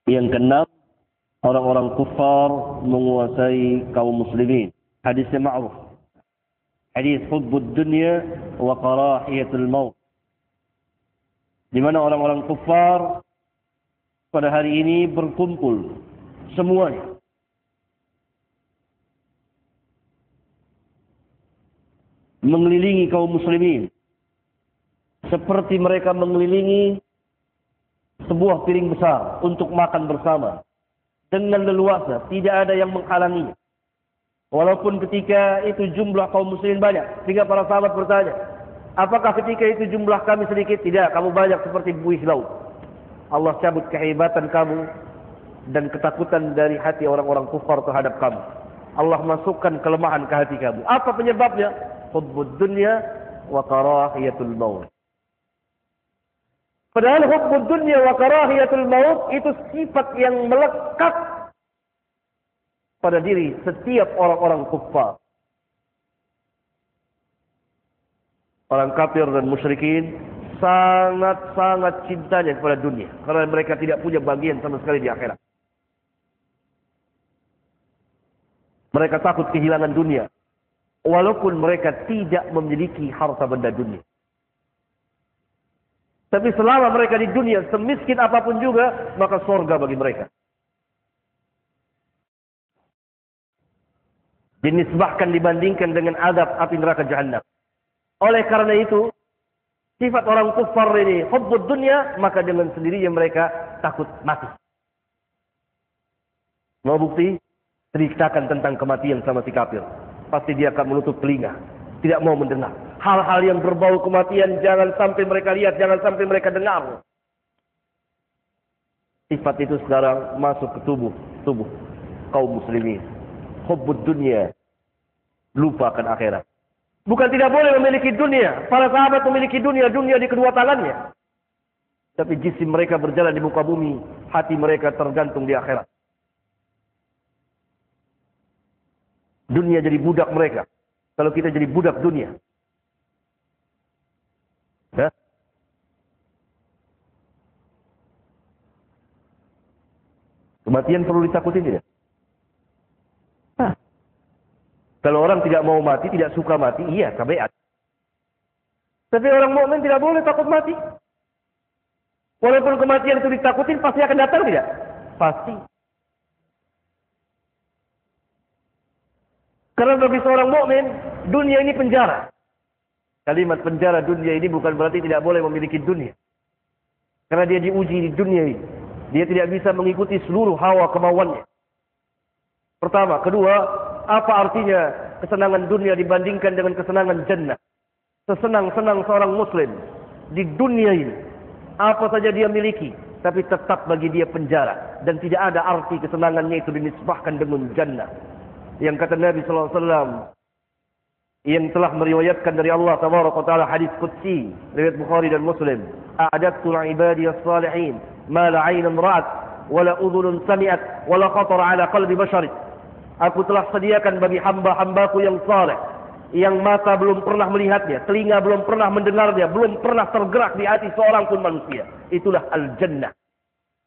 Yang keenam, orang-orang kufar menguasai kaum muslimin. Hadisnya ma'ruf. Hadis hubbud dunya wa karahiyatul maut. Di mana orang-orang kufar pada hari ini berkumpul semuanya. Mengelilingi kaum muslimin. Seperti mereka mengelilingi sebuah piring besar untuk makan bersama. Dengan leluasa, tidak ada yang menghalanginya. Walaupun ketika itu jumlah kaum muslimin banyak. Sehingga para sahabat bertanya, apakah ketika itu jumlah kami sedikit? Tidak, kamu banyak seperti buih laut. Allah cabut kehebatan kamu dan ketakutan dari hati orang-orang kufar terhadap kamu. Allah masukkan kelemahan ke hati kamu. Apa penyebabnya? Hubbud dunya wa karahiyatul maut. Padahal hubbud dunya wa karahiyatul maut itu sifat yang melekat pada diri setiap orang-orang kufar. Orang kafir dan musyrikin sangat-sangat cintanya kepada dunia. Karena mereka tidak punya bagian sama sekali di akhirat. Mereka takut kehilangan dunia. Walaupun mereka tidak memiliki harta benda dunia. Tapi selama mereka di dunia, semiskin apapun juga, maka surga bagi mereka. Dinisbahkan, dibandingkan dengan azab api neraka Jahannam. Oleh karena itu, sifat orang kufar ini, hubbud dunya, maka dengan sendirinya mereka takut mati. Mau bukti? Ceritakan tentang kematian sama si kafir. Pasti dia akan menutup telinga. Tidak mau mendengar. Hal-hal yang berbau kematian jangan sampai mereka lihat, jangan sampai mereka dengar. Sifat itu sekarang masuk ke tubuh kaum muslimin. Hubbud dunya. Lupa akan akhirat. Bukan tidak boleh memiliki dunia. Para sahabat memiliki dunia di kedua tangannya. Tapi jisim mereka berjalan di muka bumi. Hati mereka tergantung di akhirat. Dunia jadi budak mereka. Kalau kita jadi budak dunia. Ya? Kematian perlu ditakuti tidak? Nah. Kalau orang tidak mau mati, tidak suka mati, iya, tabiat. Tapi orang mukmin tidak boleh takut mati. Walaupun kematian itu ditakutin, pasti akan datang tidak? Pasti. Karena bagi seorang mukmin, dunia ini penjara. Kalimat penjara dunia ini bukan berarti tidak boleh memiliki dunia. Karena dia diuji di dunia ini. Dia tidak bisa mengikuti seluruh hawa kemauannya. Pertama. Kedua, apa artinya kesenangan dunia dibandingkan dengan kesenangan jannah? Sesenang-senang seorang muslim di dunia ini, apa saja dia miliki, tapi tetap bagi dia penjara. Dan tidak ada arti kesenangannya itu dinisbahkan dengan jannah. Yang kata Nabi SAW, yang telah meriwayatkan dari Allah Tabaraka Ta'ala hadis qudsi riwayat Bukhari dan Muslim, a'adattu li'ibadiyas salihin ma la 'ainun ra'at wa la udhunun sami'at wa la khatara 'ala qalbi bashar. Aku telah sediakan bagi hamba-hambaku yang saleh, yang mata belum pernah melihatnya, telinga belum pernah mendengarnya, belum pernah tergerak di hati seorang pun manusia. Itulah al-jannah.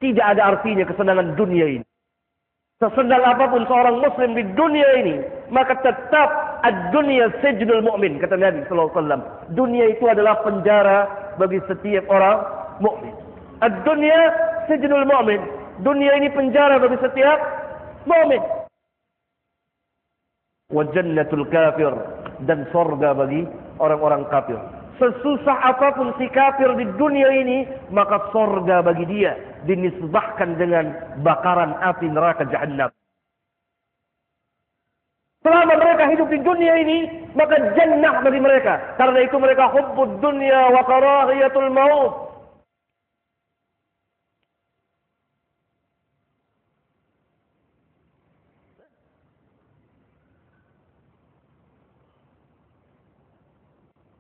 Tidak ada artinya kesenangan dunia ini. Sesenang apapun seorang muslim di dunia ini, maka tetap ad-dunya sijnul mu'min, kata Nabi SAW. Dunia itu adalah penjara bagi setiap orang mukmin. Ad-dunya sijnul mu'min. Dunia ini penjara bagi setiap mukmin. Wa jannatul kafir, dan surga bagi orang-orang kafir. Sesusah apapun si kafir di dunia ini, maka surga bagi dia dinisbahkan dengan bakaran api neraka Jahannam. Selama mereka hidup di dunia ini, maka jannah bagi mereka. Karena itu mereka hubbud dunya wa karahiyatul maut.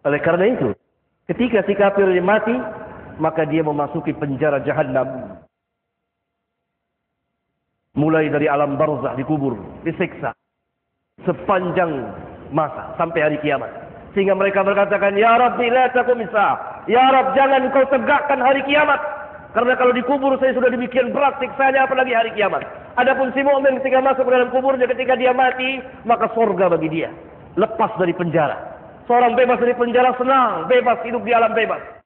Oleh karena itu, ketika si kafir mati, maka dia memasuki penjara Jahannam. Mulai dari alam barzakh, dikubur, disiksa sepanjang masa sampai hari kiamat. Sehingga mereka berkatakan, Ya Rabbi la taqum as-sa'ah. Ya Rabb, jangan kau tegakkan hari kiamat. Karena kalau dikubur saya sudah demikian berat siksanya, apalagi hari kiamat. Adapun si mukmin ketika masuk ke dalam kuburnya, ketika dia mati, maka surga bagi dia. Lepas dari penjara. Seorang bebas dari penjara senang, bebas hidup di alam bebas.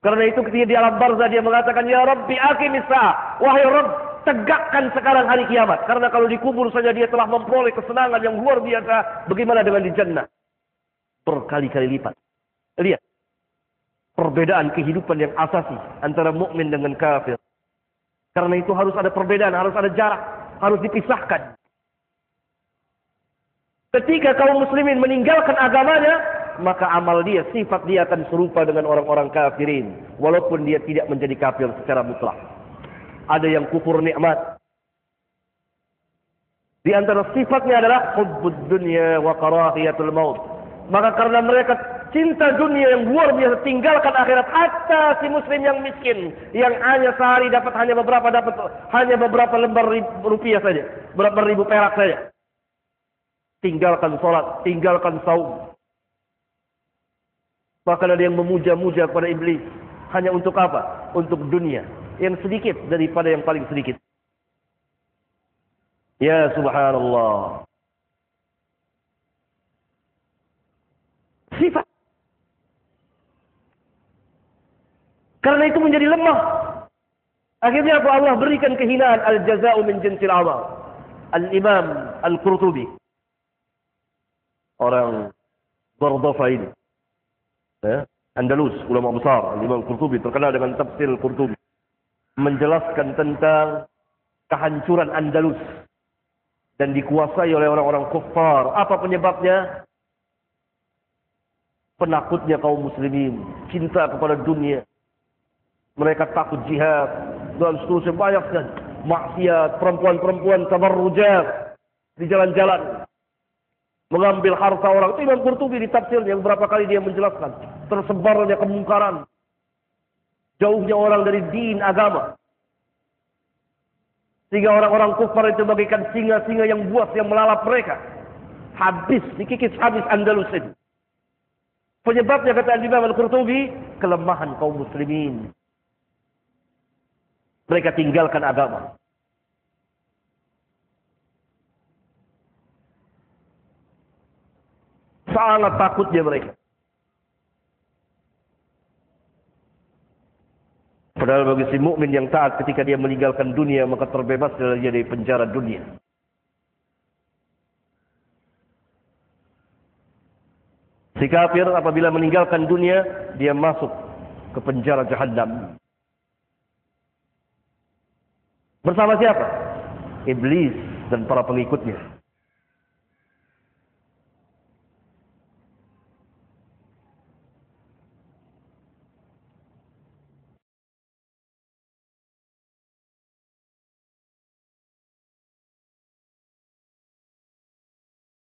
Karena itu ketika di alam barzah dia mengatakan, Ya Rabbi aqimis sa'ah. Wahai Rabb, tegakkan sekarang hari kiamat. Karena kalau dikubur saja dia telah memperoleh kesenangan yang luar biasa. Bagaimana dengan di jannah? Berkali-kali lipat. Lihat. Perbedaan kehidupan yang asasi antara mukmin dengan kafir. Karena itu harus ada perbedaan, harus ada jarak. Harus dipisahkan. Ketika kaum muslimin meninggalkan agamanya, maka amal dia, sifat dia akan serupa dengan orang-orang kafirin. Walaupun dia tidak menjadi kafir secara mutlak. Ada yang kufur nikmat. Di antara sifatnya adalah hubbud dunya wa karahiyatul maut. Maka karena mereka cinta dunia yang luar biasa, tinggalkan akhirat. Hatta si muslim yang miskin, yang hanya sehari dapat hanya beberapa lembar rupiah saja, beberapa ribu perak saja. Tinggalkan sholat, tinggalkan saum. Bahkan ada yang memuja-muja kepada iblis. Hanya untuk apa? Untuk dunia. Yang sedikit daripada yang paling sedikit. Ya subhanallah. Sifat. Karena itu menjadi lemah. Akhirnya apa? Allah berikan kehinaan. Al-jaza'u min jinsil amal. Al-Imam Al-Qurtubi. Orang Bardafa ini. Andalus, ulama besar, Imam Qurtubi terkenal dengan tafsir Qurtubi, menjelaskan tentang kehancuran Andalus dan dikuasai oleh orang-orang kufar. Apa penyebabnya? Penakutnya kaum muslimin, cinta kepada dunia. Mereka takut jihad dan seterusnya, banyak sekali maksiat, perempuan-perempuan tabarrujat di jalan-jalan. Mengambil harta orang. Itu Imam Qurtubi di tafsirnya beberapa kali dia menjelaskan. Tersebarnya kemungkaran. Jauhnya orang dari din agama. Sehingga orang-orang kufar itu bagikan singa-singa yang buas yang melalap mereka. Habis, dikikis habis Andalus itu. Penyebabnya kata Imam Al-Qurtubi, kelemahan kaum muslimin. Mereka tinggalkan agama. Sangat takutnya mereka. Padahal bagi si mukmin yang taat ketika dia meninggalkan dunia, maka terbebas dari penjara dunia. Si kafir apabila meninggalkan dunia, dia masuk ke penjara Jahannam. Bersama siapa? Iblis dan para pengikutnya.